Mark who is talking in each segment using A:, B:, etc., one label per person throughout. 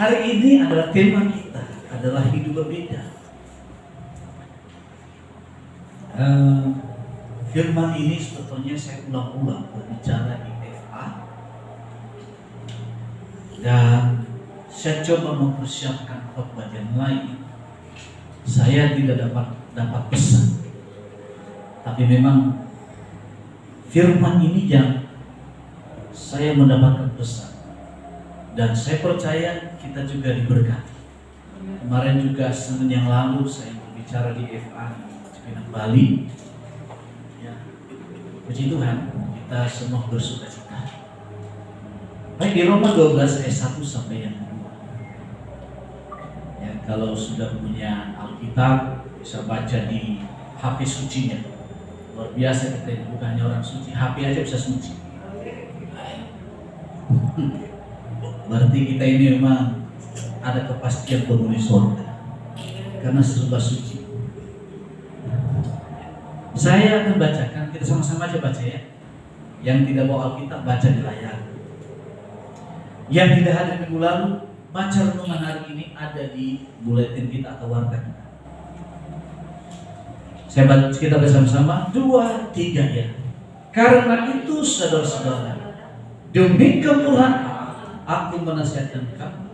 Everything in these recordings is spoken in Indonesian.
A: Hari ini adalah tema kita adalah hidup berbeda. Firman ini sebetulnya saya ulang-ulang berbicara di FA, dan saya coba mempersiapkan khotbah yang lain. Saya tidak dapat pesan, tapi memang firman ini yang saya mendapatkan pesan, dan saya percaya kita juga diberkati. Kemarin juga Senin yang lalu saya berbicara di FA di Cipinang, Bali. Ya, puji Tuhan, kita semua bersuka cita. Baik, di Roma 12 ayat 1 sampai yang 2. Ya, kalau sudah punya Alkitab bisa baca di HP sucinya. Luar biasa kita ini, bukan hanya orang suci, HP aja bisa suci. Berarti kita ini memang ada kepastian penghuni surga karena serba suci. Saya akan bacakan, kita sama-sama aja baca ya. Yang tidak bawa Alkitab baca di layar. Yang tidak hadir minggu lalu, baca renungan hari ini ada di buletin kita atau warta kita. Saya baca, kita bersama-sama 2, 3 ya. Karena itu saudara-saudara, demi kemurahan aku menasihatkan kamu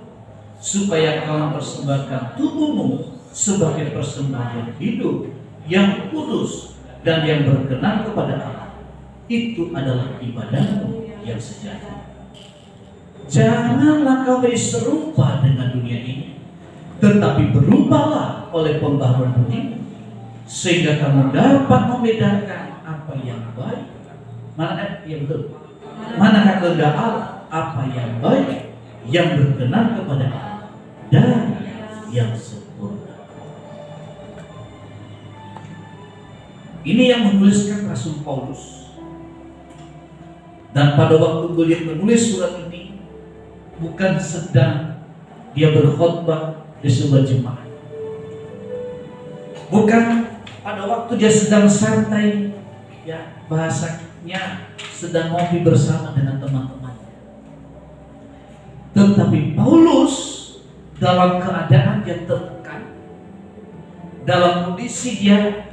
A: supaya kamu persembahkan tubuhmu sebagai persembahan yang hidup, yang kudus, dan yang berkenan kepada Allah. Itu adalah ibadahmu yang sejati. Janganlah kau serupa dengan dunia ini, tetapi berubahlah oleh pembaharuan budimu, sehingga kamu dapat membedakan apa yang baik, manakah kehendak Allah, apa yang baik, yang berkenan kepada Allah, dan yang sempurna. Ini yang menuliskan Rasul Paulus. Dan pada waktu beliau menulis surat ini, bukan sedang dia berkhotbah di sebuah jemaat. Bukan pada waktu dia sedang santai, ya bahasanya sedang ngopi bersama dengan teman-temannya. Tetapi Paulus dalam keadaan dia tertekan, dalam kondisi dia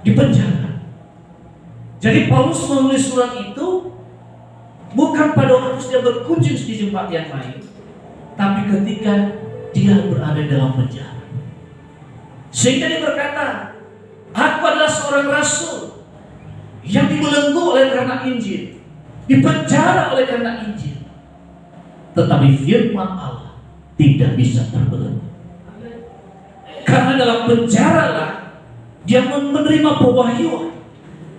A: di penjara. Jadi Paulus menulis surat itu bukan pada waktu dia berkunjung di jemaat yang lain, tapi ketika dia berada dalam penjara. Sehingga dia berkata, aku adalah seorang rasul yang dibelenggu oleh karena Injil, dipenjara oleh karena Injil. Tetapi firman Allah tidak bisa terbelenggu. Karena dalam penjara lah dia menerima pewahyuan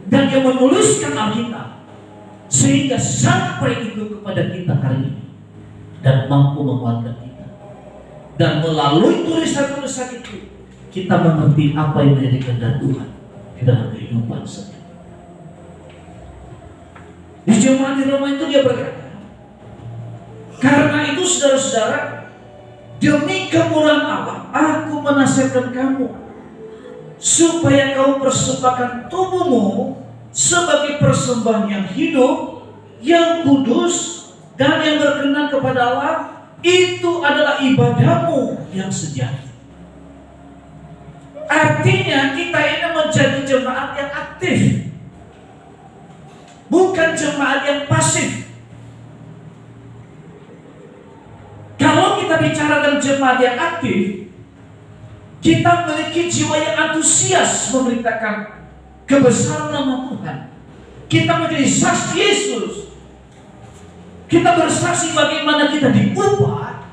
A: dan dia menuliskan Alkitab, sehingga sampai itu kepada kita hari ini dan mampu menguatkan kita. Dan melalui tulisan-tulisan itu kita mengerti apa yang menjadi kehendak Tuhan di dalam kehidupan sehari. Di jemaat di Roma itu dia berkata, karena itu saudara-saudara, demi kemurahan Allah, aku menasihatkan kamu supaya kau persembahkan tubuhmu sebagai persembahan yang hidup, yang kudus, dan yang berkenan kepada Allah. Itu adalah ibadahmu yang sejati. Artinya kita ini menjadi jemaat yang aktif, bukan jemaat yang pasif. Kalau kita bicara tentang jemaat yang aktif, kita memiliki jiwa yang antusias memberitakan kebesaran nama Tuhan. Kita menjadi saksi Yesus. Kita bersaksi bagaimana kita diubah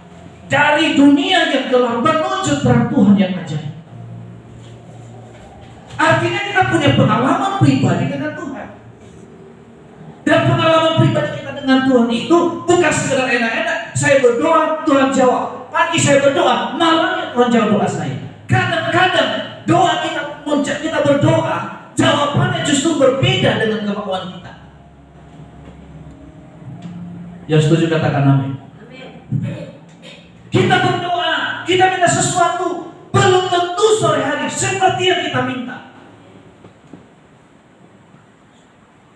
A: dari dunia yang gelap menuju terang Tuhan yang ajaib. Artinya kita punya pengalaman pribadi dengan Tuhan. Dan pengalaman pribadi kita dengan Tuhan itu bukan sekedar enak-enak. Saya berdoa, Tuhan jawab. Pagi saya berdoa, malamnya Tuhan jawab doa saya. Kadang-kadang doa kita berdoa, jawabannya justru berbeda dengan kemauan kita. Yang setuju katakan amin. Kita berdoa, kita minta sesuatu, belum tentu sore hari seperti yang kita minta.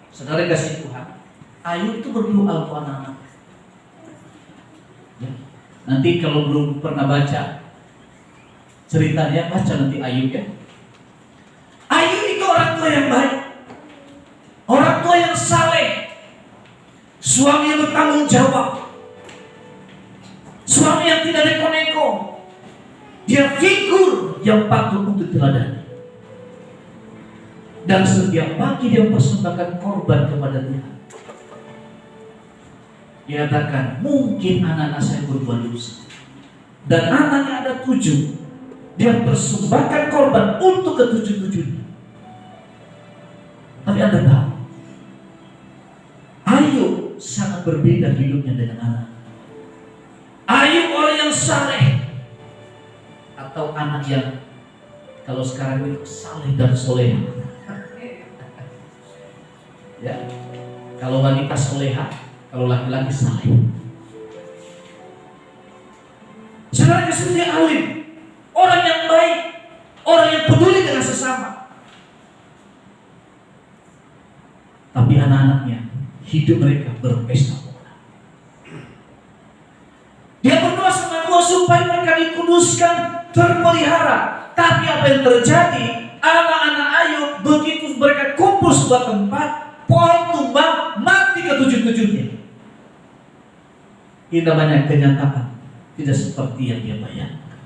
A: Saudara kasih Tuhan, Ayub itu berdoa untuk anak-anak. Nanti kalau belum pernah baca ceritanya, baca nanti Ayub ya. Ayub itu orang tua yang baik, orang tua yang saleh, suami yang bertanggung jawab, suami yang tidak neko-neko. Dia figur yang patut untuk teladani. Dan setiap pagi dia mempersembahkan korban kepada Tuhan. Dia katakan, mungkin anak-anak saya berbuat dosa, dan anaknya ada 7. Dia persembahkan korban untuk ke-7-7-nya. Tapi Anda tahu, Ayub sangat berbeda hidupnya dengan anak. Ayub orang yang saleh, atau anak yang kalau sekarang itu saleh dan soleha. Ya, kalau wanita soleha, kalau laki-laki saleh. Saudara seperti alim, orang yang baik, orang yang peduli dengan sesama. Tapi anak-anaknya, hidup mereka berpesta pora. Dia berdoa sama Tuhan supaya mereka dikuduskan, terpelihara. Tapi apa yang terjadi? Anak-anak Ayub begitu mereka kumpul sebuah tempat, pohon tumbang, mati ke-7-7-nya. Ini namanya kenyataan tidak seperti yang dia bayangkan.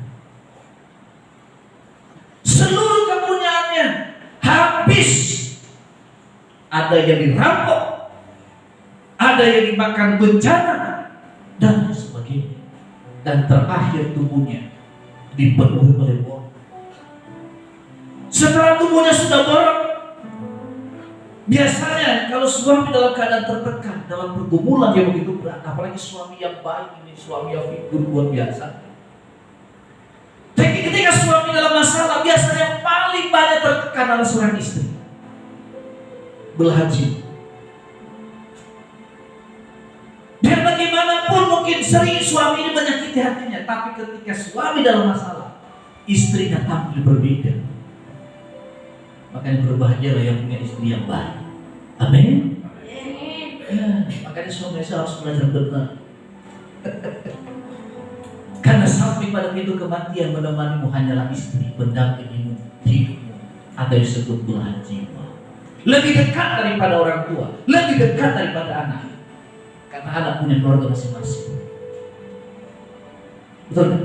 A: Seluruh kepunyaannya habis. Ada yang dirampok, ada yang dimakan bencana, dan sebagainya. Dan terakhir tubuhnya dipenuhi oleh borok. Setelah tubuhnya sudah borok, biasanya kalau suami dalam keadaan tertekan, dalam pergumulan yang begitu berat, apalagi suami yang baik ini, suami yang figur luar biasa. Tapi ketika suami dalam masalah, biasanya paling banyak tertekan adalah seorang istri. Belahan jiwa. Biar bagaimanapun mungkin sering suami ini menyakiti hatinya, tapi ketika suami dalam masalah, istrinya tampil berbeda. Makanya berbahagialah yang punya istri yang baik. Amin. Ya, makanya suami saya harus belajar benar. Karena sampai pada pintu kematian menemanimu hanyalah istri, pendampingmu, hidupmu, atau disebut belahan jiwa. Lebih dekat daripada orang tua, lebih dekat daripada anak. Karena anak punya keluarga masing-masing. Betul kan?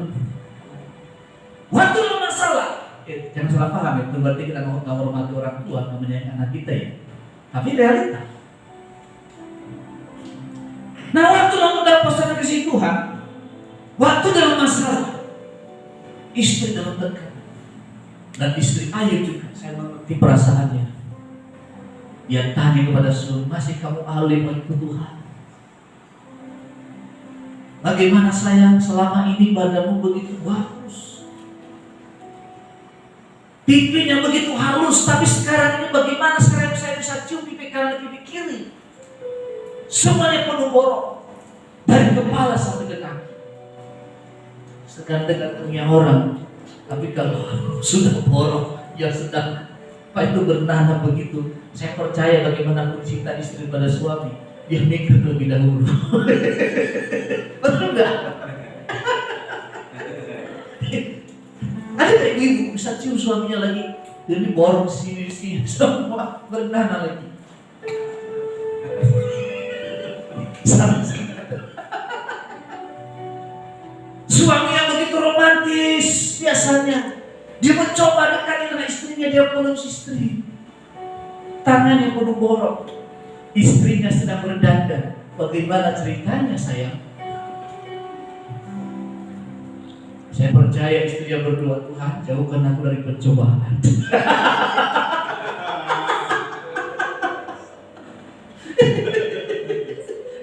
A: Waktu dalam masalah, jangan salah paham ya, itu berarti kita nggak menghormati orang tua, menyayangi anak kita ya. Tapi realita. Nah, waktu dalam pesan kasih Tuhan, waktu dalam masalah, istri dalam tekan, dan istri Ayub juga, saya mengerti perasaannya. Dia tanya kepada suami, masih kamu alim ikut Tuhan? Bagaimana sayang, selama ini badanmu begitu bagus, pipinya begitu halus, tapi sekarang ini bagaimana sekarang saya bisa cium pipi kanan pipi kiri? Semuanya penuh borok, dari kepala sampai ke kaki. Sekarang dekatnya orang, tapi kalau sudah borok, yang sedang apa itu bernanam begitu, saya percaya bagaimanapun cinta istri pada suami, dia mikir terlebih dahulu. Betul nggak? Ada nggak ibu bisa cium suaminya lagi? Jadi borong sini semua bernanam lagi. Suami yang begitu romantis biasanya dia mencoba dekat dengan istrinya, dia peluk istri, tangannya penuh borok, istrinya sedang berdandan. Bagaimana ceritanya sayang? Saya percaya istri yang berdoa, Tuhan jauhkan aku dari pencobaan.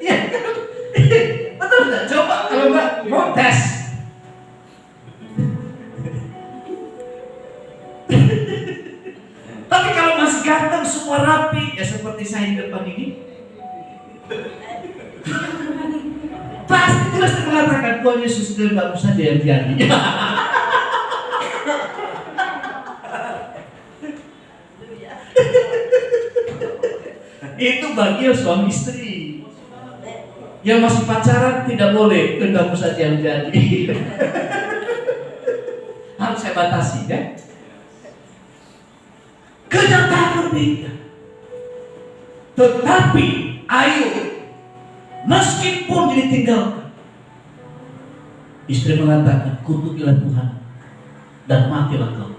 A: Ya, betul nggak? Coba kalau nggak mau tes. Tapi kalau masih ganteng semua rapi, ya seperti saya di depan ini, pasti terus mengatakan Tuhan Yesus itu bagus saja yang jadi. Itu bagi suami istri. Yang masih pacaran tidak boleh, kamu saja yang jadi. Harus saya batasi, kan? Kenyataan berbeda. Tetapi Ayub, meskipun ditinggalkan, istri mengatakan, kutukilah Tuhan dan matilah kau.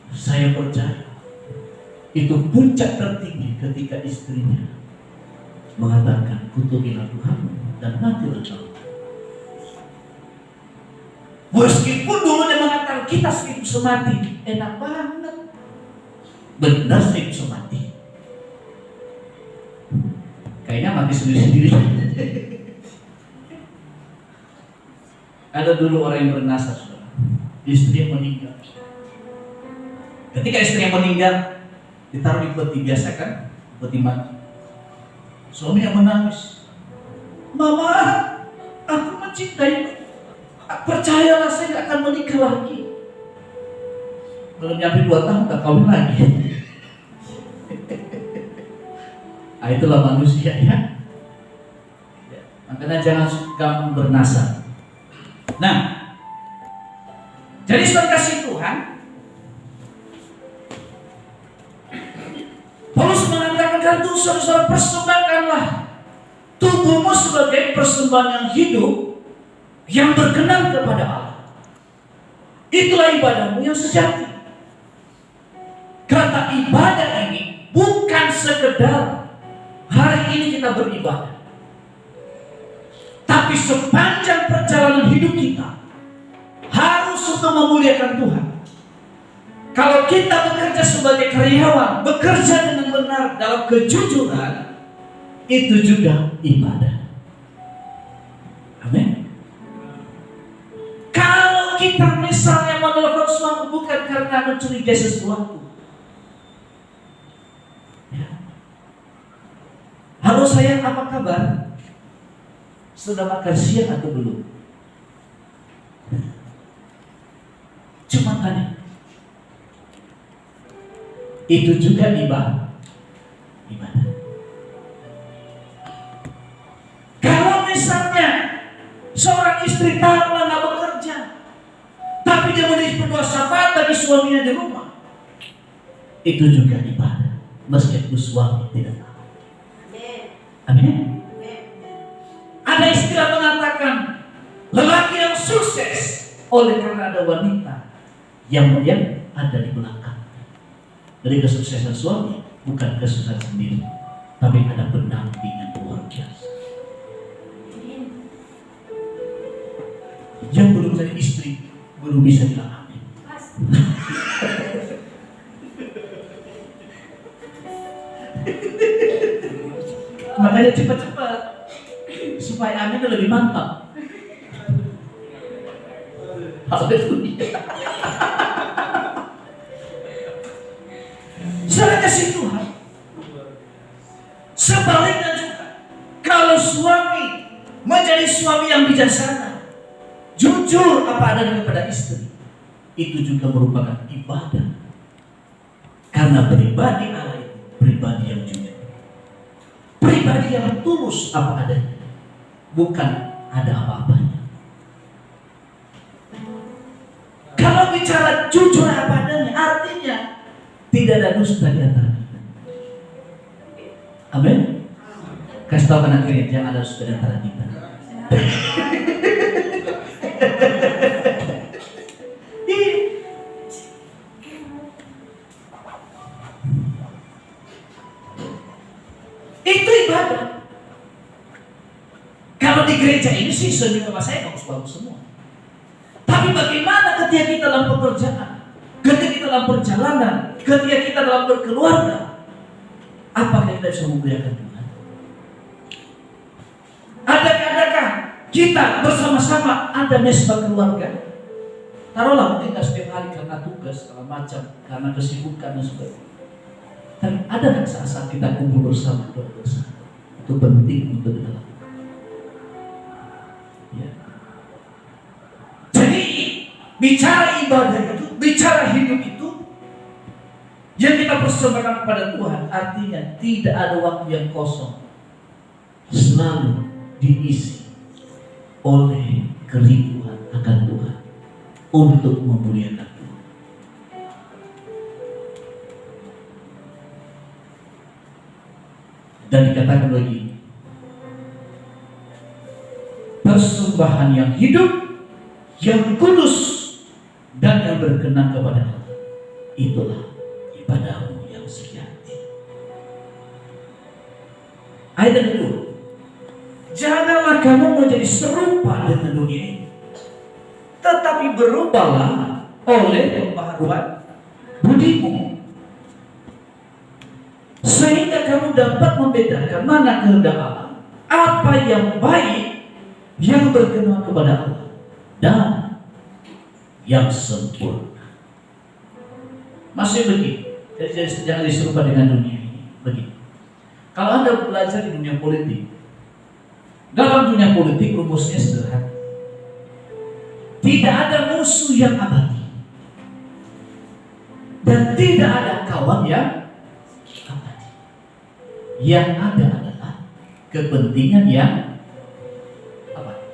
A: Saya percaya itu puncak tertinggi ketika istrinya mengatakan, kutukilah Tuhan dan matilah kau. Meskipun dulu dia mengatakan kita hidup semati, enak banget, benar hidup semati, kayaknya mati sendiri-sendiri. Ada dulu orang yang bernasar, istri yang meninggal. Ketika istri yang meninggal ditaruh di peti biasa kan, peti mati. Suami yang menangis, mama, aku mencintai. Percayalah saya tidak akan menikah lagi. Belum nyampe 2 tahun tak kawin lagi. Itulah manusia ya. Makanya jangan suka bernasar. Nah, jadi saudara kasih Tuhan, Paulus mengatakan karena itu saudara persembahkanlah tubuhmu sebagai persembahan yang hidup, yang berkenan kepada Allah. Itulah ibadahmu yang sejati. Kata ibadah ini bukan sekedar hari ini kita beribadah, tapi sepanjang perjalanan hidup kita harus untuk memuliakan Tuhan. Kalau kita bekerja sebagai karyawan, bekerja dengan benar dalam kejujuran, itu juga ibadah. Amin. Kalau kita misalnya menelpon suami bukan karena mencurigai sesuatu, ya. Halo sayang, apa kabar? Sudah makan siang atau belum? Cuma tanya. Itu juga ibadah. Kalau misalnya seorang istri taruhlah nggak bekerja, tapi dia menjadi berdoa syafaat bagi suaminya di rumah, itu juga ibadah, meskipun suami tidak tahu. Amin. Ada istilah mengatakan lelaki yang sukses oleh karena ada wanita yang ada di belakang. Dari kesuksesan suami bukan kesuksesan sendiri, tapi ada pendamping yang luar biasa. Yang belum jadi istri belum bisa bilang amin. Makanya cepat-cepat supaya amin lebih mantap. Haleluya. Saudara kasih Tuhan, sebaliknya juga, kalau suami menjadi suami yang bijaksana, jujur apa adanya kepada istri, itu juga merupakan ibadah. Karena pribadi Allah itu pribadi yang jujur, pribadi yang tulus apa adanya, bukan ada apa-apanya. Kalau bicara jujur apa adanya, artinya tidak ada dusta di antara kita. Amin. Kasih tahu anak gereja ada dusta di antara kita. Itu ibadah. Kalau di gereja ini sih seni sama saya bagus-bagus semua. Tapi bagaimana ketika kita dalam pekerjaan, ketika kita dalam perjalanan, ketika kita dalam berkeluarga, apakah kita bisa memuliakan Tuhan? Adakah kita bersama-sama ada mesbah keluarga? Taruhlah mungkin tidak setiap hari karena tugas, segala macam, karena kesibukan dan sebagainya. Tapi ada nggak saat-saat kita kumpul bersama, doa bersama? Itu penting untuk kita lakukan. Ya. Jadi bicara ibadah itu, bicara hidup itu, yang kita persembahkan kepada Tuhan, artinya tidak ada waktu yang kosong selalu diisi oleh kerinduan akan Tuhan untuk memuliakan Tuhan. Dan dikatakan lagi, persembahan yang hidup, yang kudus, dan yang berkenan kepada Allah, itulah ibadahmu yang sejati. Ayat yang kedua, janganlah kamu menjadi serupa dengan dunia ini, tetapi berubahlah oleh pembaharuan budimu, sehingga kamu dapat membedakan mana kehendak Allah, apa yang baik, yang berkenan kepada Allah, dan yang sempurna. Masih begini, jadi jangan diserupa dengan dunia ini. Begini, kalau Anda belajar di dunia politik, dalam dunia politik rumusnya sederhana. Tidak ada musuh yang abadi, dan tidak ada kawan yang abadi. Yang ada adalah kepentingan yang abadi,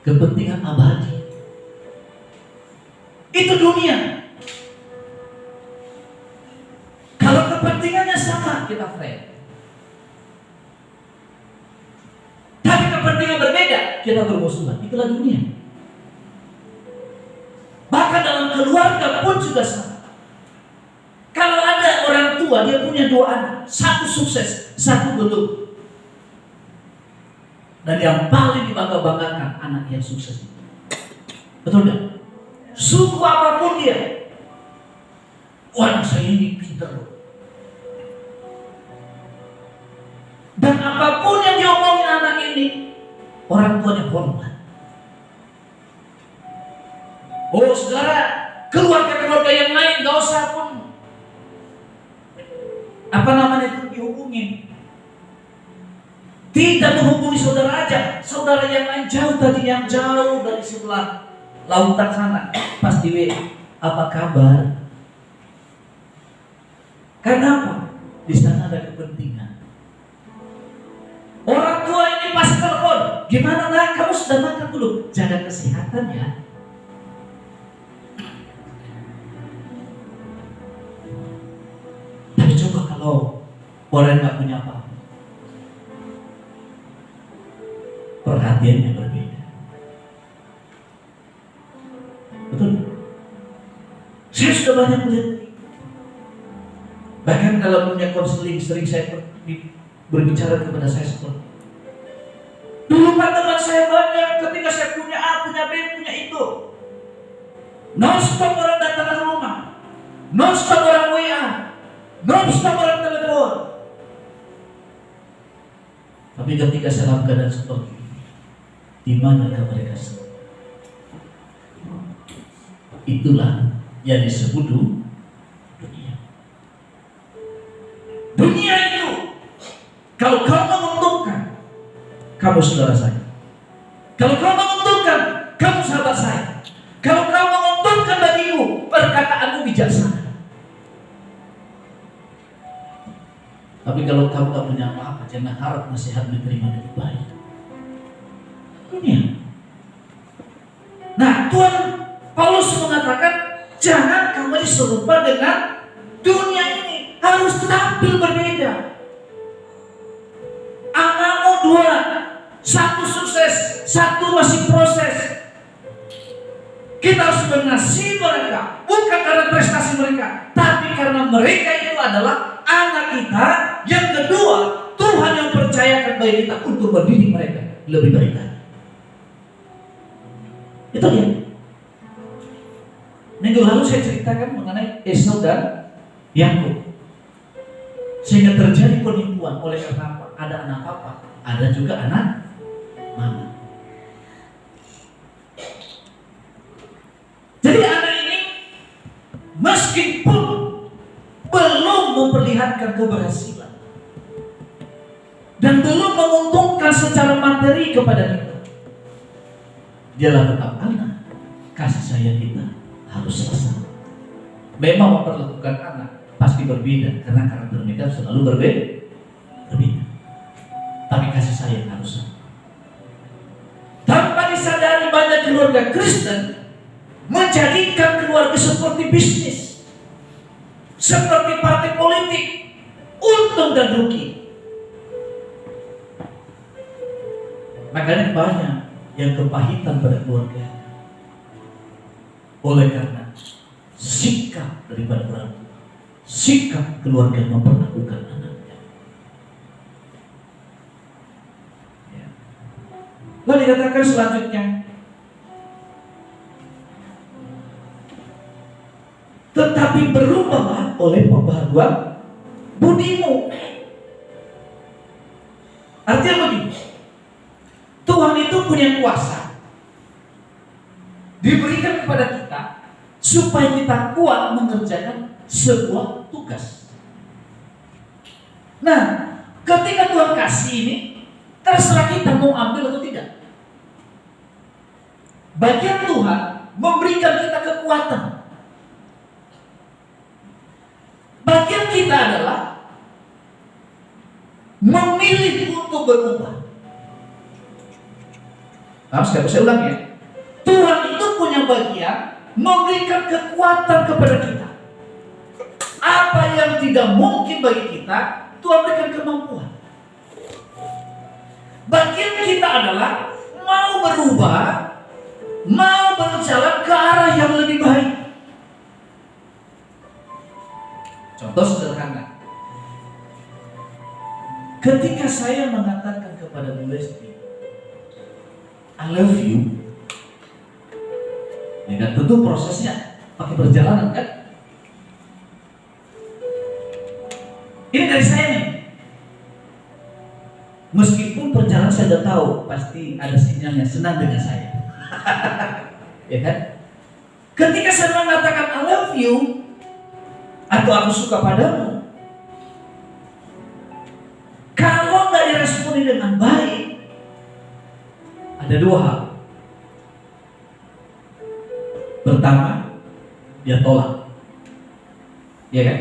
A: kepentingan abadi. Itu dunia. Kalau kepentingannya sama, kita friend. Tapi kepentingan berbeda, kita bermusuhan. Itulah dunia. Bahkan dalam keluarga pun juga sama. Kalau ada orang tua, dia punya 2 anak, satu sukses, satu belum. Dan yang paling dibangga-banggakan anak yang sukses itu. Betul tidak? Suku apapun dia, wah saya ini pintar loh. Dan apapun yang diomongin anak ini, orang tuanya hormat. Oh saudara, keluarga-keluarga yang lain gak usah pun apa namanya itu dihubungin. Tidak menghubungi saudara aja, saudara yang lain jauh tadi, yang jauh dari sebelah lautan sana, pasti apa kabar? Kenapa? Di sana ada kepentingan. Orang tua ini pas telepon, gimana nak? Kamu sudah makan belum? Jaga kesehatan ya. Tapi coba kalau orang nggak punya apa, perhatiannya berbeda. Betul? Saya sudah banyak melihat. Bahkan kalau punya konseling, sering saya berbicara kepada saya seperti, dulu kan teman saya banyak, ketika saya punya A, punya B, punya itu, non-stop orang datang ke rumah, non-stop orang WA, non-stop orang telepon. Tapi ketika saya dalam keadaan seperti ini, di manakah mereka semua? Itulah yang disebut dunia. Dunia itu, kalau kau menguntungkan, kamu saudara saya. Kalau kau menguntungkan, kamu sahabat saya. Kalau kau menguntungkan bagimu, perkataanmu bijaksana. Tapi kalau kamu tak punya apa-apa, jangan harap nasihat diterima dengan baik. Dunia. Nah, Tuhan Paulus mengatakan, jangan kamu diserupa dengan dunia ini. Harus tampil berbeda. Anakmu 2, satu sukses, satu masih proses. Kita harus mengasihi mereka, bukan karena prestasi mereka, tapi karena mereka itu adalah anak kita. Yang kedua, Tuhan yang percayakan bagi kita untuk mendidik mereka lebih baik lagi. Itu dia. Minggu lalu saya ceritakan mengenai Esau dan Yakub. Sehingga terjadi penipuan oleh karena apa? Ada anak papa, ada juga anak mama. Jadi anak ini meskipun belum memperlihatkan keberhasilan dan belum menguntungkan secara materi kepada kita, dialah tetap anak. Kasih sayang kita harus selesai. Memang memperlakukan anak pasti berbeda karena karakter mereka selalu berbeda. tapi kasih sayang harus sama. Tanpa disadari banyak keluarga Kristen menjadikan keluarga seperti bisnis, seperti partai politik, untung dan rugi. Makanya banyak yang kepahitan pada keluarga oleh karena sikap daripada orang tua, sikap keluarga memperlakukan anaknya. Ya. Lalu dikatakan selanjutnya, tetapi berubahlah oleh pembaharuan budimu. Artinya begini, Tuhan itu punya kuasa diberikan kepada kita supaya kita kuat mengerjakan sebuah tugas. Nah, ketika Tuhan kasih ini, terserah kita mau ambil atau tidak. Bagian Tuhan memberikan kita kekuatan. Bagian kita adalah memilih untuk berubah. Nah, saya ulang ya. Tuhan itu punya bagian memberikan kekuatan kepada kita. Apa yang tidak mungkin bagi kita, Tuhan berikan kemampuan. Bagian kita adalah mau berubah, mau berjalan ke arah yang lebih baik. Contoh sederhana. Ketika saya mengatakan kepada Bu Lesti, I love you, ya kan, tentu prosesnya pakai perjalanan kan. Ini dari saya nih. Meskipun perjalanan saya sudah tahu pasti ada sinyalnya, senang dengan saya. Ya kan? Ketika saya mengatakan I love you atau aku suka padamu, kalau nggak diresponi dengan baik, ada dua hal. Pertama, dia tolak, ya kan?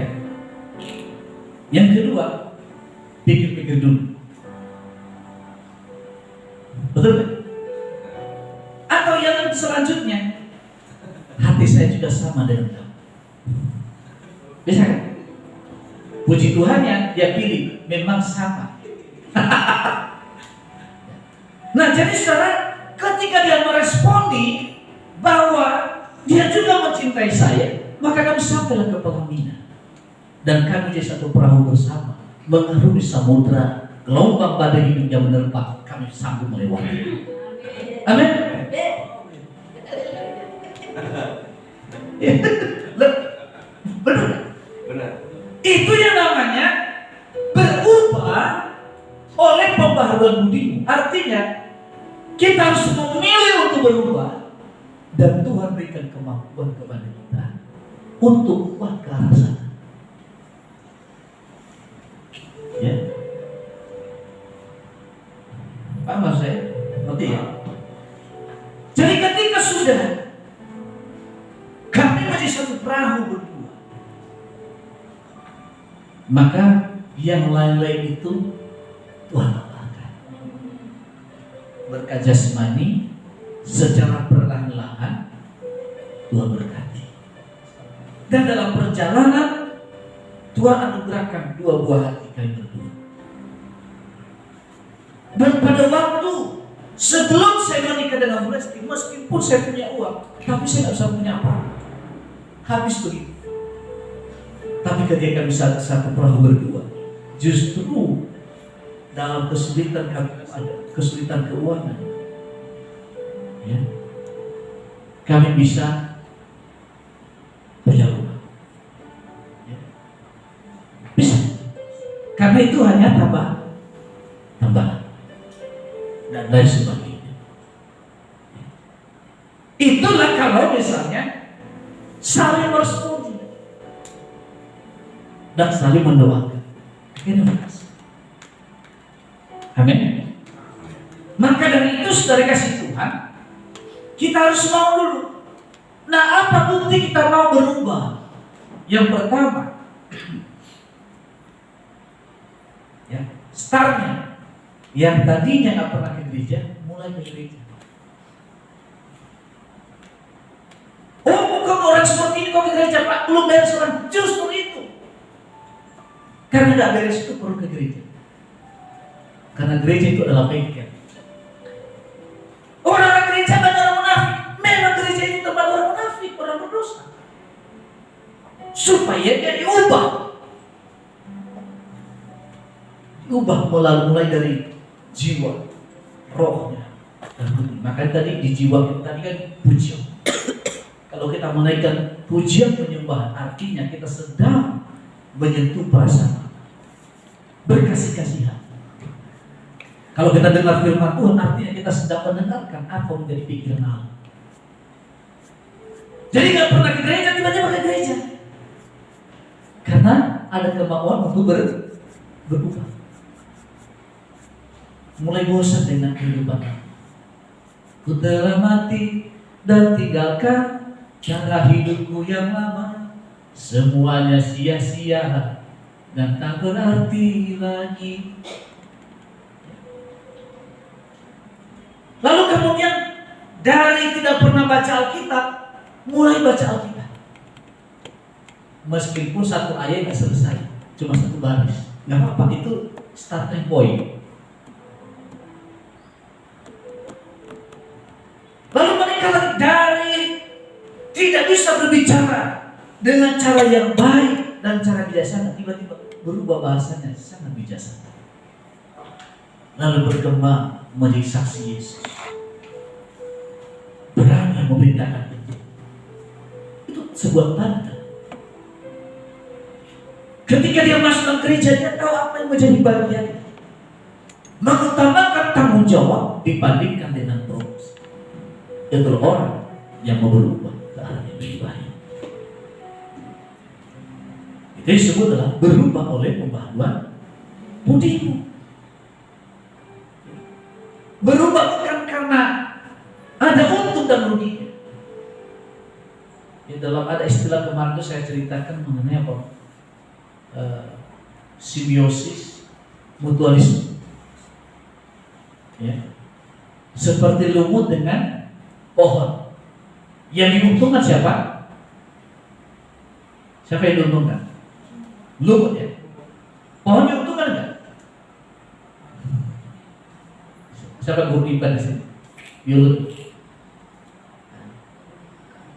A: Yang kedua, pikir-pikir dulu, betul kan? Atau yang selanjutnya, hati saya juga sama dengan kamu. Bisa kan? Puji Tuhan ya, dia pilih memang sama. Nah, jadi sekarang ketika dia meresponi bahwa dia juga mencintai saya, maka kami sampailah ke pelaminan. Dan kami jadi satu perahu bersama, mengarungi samudra, gelombang badai hidup yang menerpa, kami sanggup melewati. Amin. Benar. Benar. Itu yang namanya berubah oleh pembaharuan budimu. Artinya kita harus memilih untuk berubah, dan Tuhan berikan kemampuan kepada kita untuk ubah ke arah sana. Ya, paham maksud saya? Ngerti ya? Jadi ketika sudah kami menjadi satu perahu berdua, maka yang lain-lain itu Tuhan apakan. Berkat jasmani secara perlahan-lahan Tuhan berkati. Dan dalam perjalanan Tuhan anugerahkan dua buah hati kami berdua. Dan pada waktu sebelum saya menikah dengan Bu Lesti, meskipun saya punya uang, tapi saya tidak bisa punya apa, habis begitu. Tapi ketika kami satu perahu berdua, justru dalam kesulitan kami ada kesulitan keuangan, ya, kami bisa punya rumah, ya. Bisa, karena itu hanya tambahan dan lain sebagainya. Itulah kalau misalnya saling meresponi dan saling mendoakan. Terima kasih. Amin. Maka dari itu, saudara kasih Tuhan, kita harus mau dulu. Nah, apa bukti kita mau berubah? Yang pertama, ya, startnya Yang tadinya nggak pernah ke gereja, mulai ke gereja. Oh, bukan orang seperti ini kok ke gereja, Pak, belum beres orang. Justru itu. Karena nggak beres itu perlu ke gereja. Karena gereja itu adalah bengkel. Orang gereja banyak orang munafik. Memang gereja itu tempat orang munafik, orang berdosa. Supaya dia diubah. Diubah mulai dari jiwa, rohnya. Maka tadi di jiwa kita tadi kan pujian. Kalau kita menaikkan pujian penyembahan, artinya kita sedang menyentuh perasaan, berkasih-kasihan. Kalau kita dengar firman Tuhan, artinya kita sedang mendengarkan apa menjadi pikiran Allah. Jadi nggak pernah ke gereja, tiba-tiba ke gereja. Karena ada kemauan untuk berubah. Mulai bosan dengan kehidupan. Ku telah mati dan tinggalkan cara hidupku yang lama. Semuanya sia-sia dan tak berarti lagi. Lalu kemudian dari tidak pernah baca Alkitab, mulai baca Alkitab. Meskipun satu ayat nggak selesai, cuma satu baris, nggak apa-apa, itu starting point. Lalu mereka dari tidak bisa berbicara dengan cara yang baik dan cara bijaksana, tiba-tiba berubah bahasanya sangat bijaksana. Lalu berkembang menjadi saksi Yesus. Berani memberitakan itu. Itu sebuah tanda. Ketika dia masuk dalam gereja, dia tahu apa yang menjadi bagiannya. Mengutamakan tanggung jawab dibandingkan dengan promosi. Itu orang yang mau berubah ke arah yang lebih baik. Itu disebut adalah berubah oleh pembaharuan budimu. Berubah bukan karena ada untung dan ruginya. Di dalam ada istilah kemarin itu saya ceritakan mengenai apa? Simbiosis, mutualisme. Ya. Seperti lumut dengan pohon. Yang diuntungkan siapa? Siapa yang diuntungkan? Lumut ya. Pohon diuntungkan enggak? Siapa guru IPA di sini? Biologi.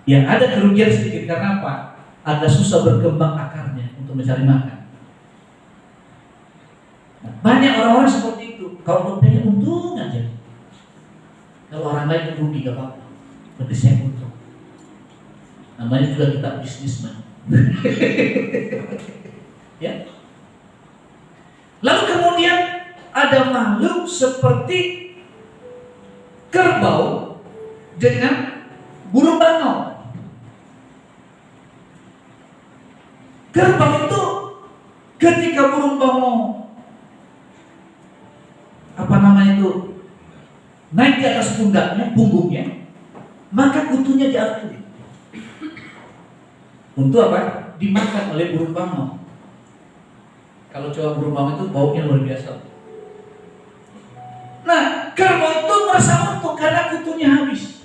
A: Ya, ada kerugian sedikit karena apa? Agak susah berkembang akarnya untuk mencari makan. Nah, banyak orang-orang seperti itu. Kalau pengen untung aja. Kalau orang lain rugi gak apa-apa. Berarti saya untung. Namanya juga kita bisnismen. Ya. Lalu kemudian ada makhluk seperti kerbau dengan burung bangau. Kerbau itu ketika burung bangau naik di atas punggungnya, maka kutunya diambil. Untuk apa? Dimakan oleh burung bangau. Kalau coba burung bangau itu baunya luar biasa. Nah, kerbau itu merasa untung karena kutunya habis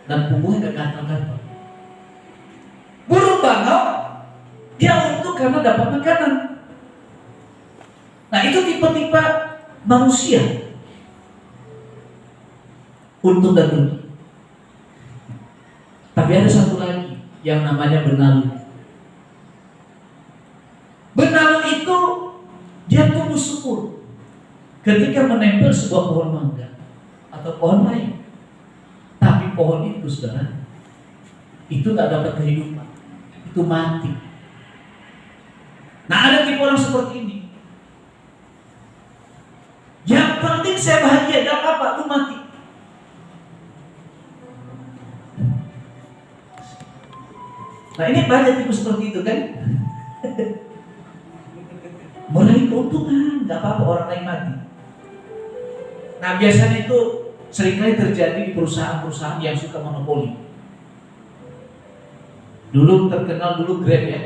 A: dan punggungnya gak gatal-gatal. Burung bangau dia untung karena dapat makanan. Nah, itu tipe-tipe manusia, untung dan rugi. Tapi ada satu lagi yang namanya benalu. Benalu itu dia tumbuh subur ketika menempel sebuah pohon mangga atau pohon lain. Tapi pohon itu, saudara, itu tidak dapat kehidupan, itu mati. Nah, ada tipe orang seperti ini. Yang penting saya bahagia, gak apa-apa, lu mati. Nah, ini banyak tipe seperti itu kan. Mulai keuntungan, gak apa-apa orang lain mati. Nah, biasanya itu seringkali terjadi di perusahaan-perusahaan yang suka monopoli. Dulu terkenal Grab ya.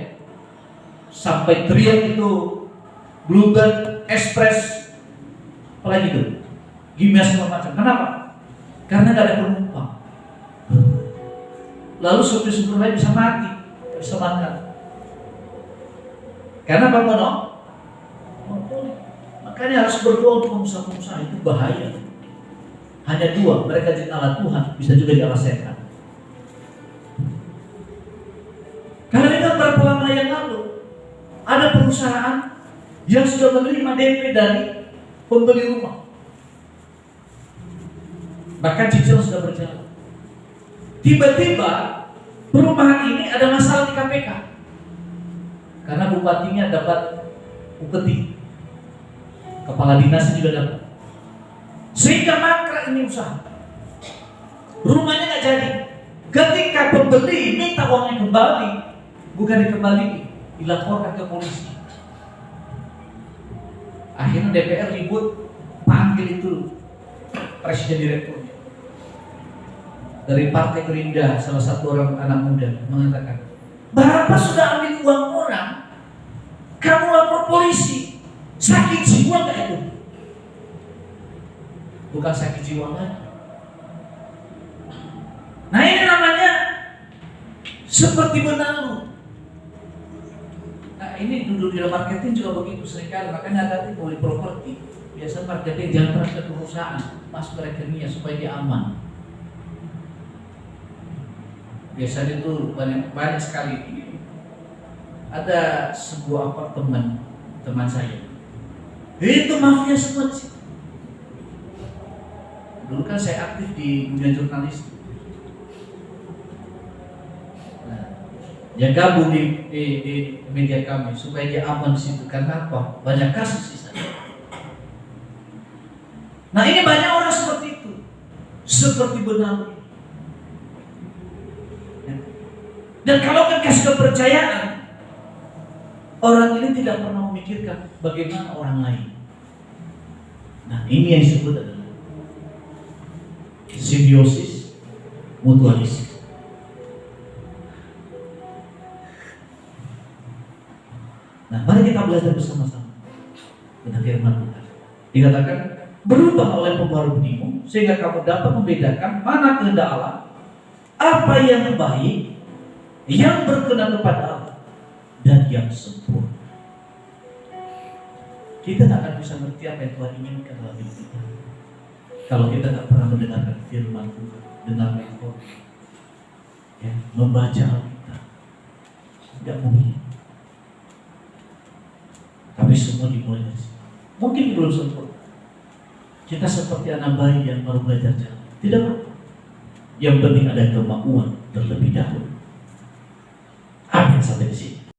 A: Sampai teriak itu Global Express apalagi itu, gimana segala macam. Kenapa? Karena nggak ada penumpang. Lalu supir-supir lain bisa mati, bisa makan. Karena apa no? Makanya harus berdoa untuk pengusaha-pengusaha, itu bahaya. Hanya dua, mereka jadi alat Tuhan, bisa juga jadi alat setan. Karena kita beberapa lama yang lalu ada perusahaan yang sudah menerima DP dari pembeli rumah, bahkan cicilan sudah berjalan. Tiba-tiba perumahan ini ada masalah di KPK karena bupatinya dapat upeti, kepala dinasnya juga dapat, sehingga mangkrak ini usaha. Rumahnya nggak jadi. Ketika pembeli minta uangnya kembali, bukan dikembali, dilaporkan ke polisi. Akhirnya DPR ribut, panggil itu presiden direkturnya dari Partai Gerindra, salah satu orang anak muda, mengatakan, Bapak sudah ambil uang orang, kamu lapor polisi, sakit jiwa nggak itu? Bukan sakit jiwa lagi. Nah ini namanya seperti benalu. Nah ini dulu di marketing juga begitu seringkali, makanya hati-hati beli properti. Biasa marketing jangan pernah ke perusahaan, masuk ke rekeningnya supaya dia aman. Biasanya itu banyak sekali. Ada sebuah apartemen teman saya, itu mafia semua di situ. Dulu kan saya aktif di dunia jurnalis. Yang gabung di media kami supaya dia aman di situ. Karena apa? Banyak kasus di sana. Nah ini banyak orang seperti itu, seperti benar. Dan kalau kasih kepercayaan, orang ini tidak pernah memikirkan bagaimana orang lain. Nah ini yang disebut adalah simbiosis mutualisme. Nah, mari kita belajar bersama-sama dengan firman Tuhan. Dikatakan, berubah oleh pembaharuan bunimu sehingga kamu dapat membedakan mana kehendak Allah, apa yang baik, yang berkenan kepada Allah, dan yang sempurna. Kita tidak akan bisa mengerti apa yang Tuhan inginkan dalam hidup kita kalau kita tidak pernah mendengarkan firman Tuhan, dengar rekor, ya, membaca Alkitab. Tidak mungkin. Tapi semua dimulai dari sini. Mungkin belum sempurna. Kita seperti anak bayi yang baru belajar jalan. Tidak apa. Yang penting ada kemampuan terlebih dahulu.